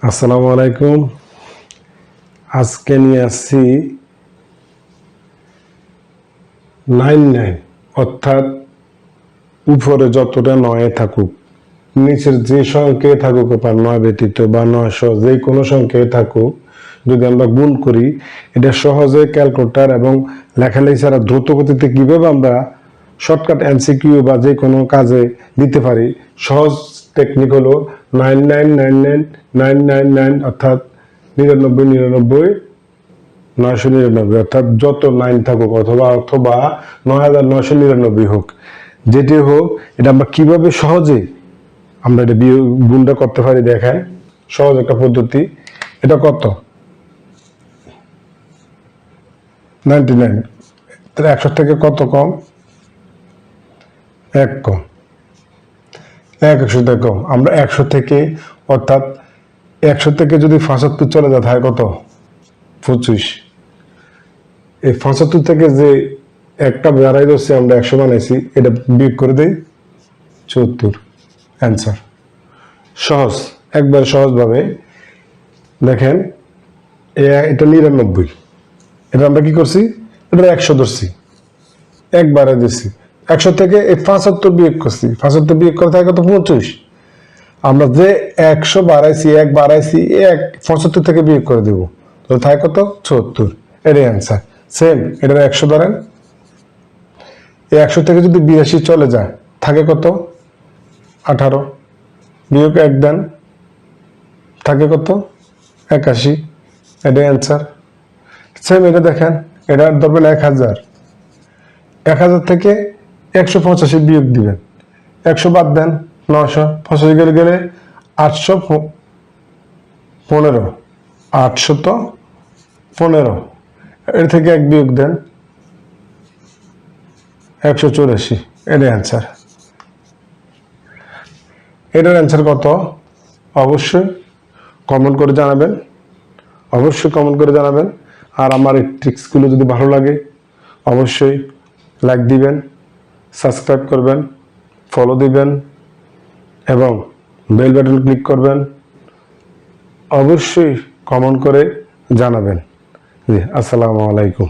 আসসালামু আলাইকুম। আজকে নিয়ে আসছি 99, অর্থাৎ উপরে যতটা নয় থাকুক, নিচের যে সংখ্যায় থাকুক, 9 ব্যতীত বা 900 যে কোনো সংখ্যায় থাকুক, যদি আমরা গুণ করি, এটা সহজে ক্যালকুলেটর এবং লেখালেখি ছাড়া দ্রুত গতিতে কিভাবে আমরা শর্টকাট এমসিকিউ বা যে কোনো কাজে দিতে পারি, সহজ টেকনিক হলো 99999999, অর্থাৎ 999999, অর্থাৎ যত 9 থাকুক অথবা 9999 হোক, যেটি হোক, এটা আমরা কিভাবে সহজে আমরা এটা গুণটা করতে পারি দেখেন। সহজ একটা পদ্ধতি। এটা কত? 99। 100 থেকে কত কম? 1 কম। 100 থেকে কম। আমরা 100 থেকে, অর্থাৎ 100 থেকে যদি 75 চলে যায় তাহলে কত? 25। এই 75 থেকে যে একটা বাড়াই ধরছি, আমরা 100 বানাইছি, এটা বিয়োগ করে দেই 74। অ্যান্সার সহজ, একবার সহজভাবে দেখেন। এটা 99, এটা আমরা কি করছি? এটা 100 ধরছি, একবারে দিচ্ছি। 100 থেকে 75 বিয়োগ করছি, 75 বিয়োগ করে থাকে কত? 25। আমরা যে 100 বাড়াইছি, 1 বাড়াইছি, 75 থেকে বিয়োগ করে দেবো, তো থাকে কত? 74। এটাই অ্যান্সার। সেম, এটা 100 ধরেন। এই 100 থেকে যদি 82 চলে যায় থাকে কত? 18। বিয়োগ 1 দেন, থাকে কত? 81। এটাই অ্যান্সার। সেম, এটা দেখেন, এটা ধরবেন 1000। 1000 থেকে 185 বিয়োগ দিবেন, 100 বাদ দেন, 900, 85 গেলে গেলে 815। 815, এর থেকে 1 বিয়োগ দেন, 184। এটাই অ্যান্সার। এটার অ্যান্সার কত? অবশ্যই কমেন্ট করে জানাবেন, অবশ্যই কমেন্ট করে জানাবেন। আর আমার এই ট্রিক্সগুলো যদি ভালো লাগে অবশ্যই লাইক দিবেন, সাবস্ক্রাইব করবেন, ফলো দিবেন এবং বেল বাটন ক্লিক করবেন। অবশ্যই কমেন্ট করে জানাবেন। জি, আসসালামু আলাইকুম।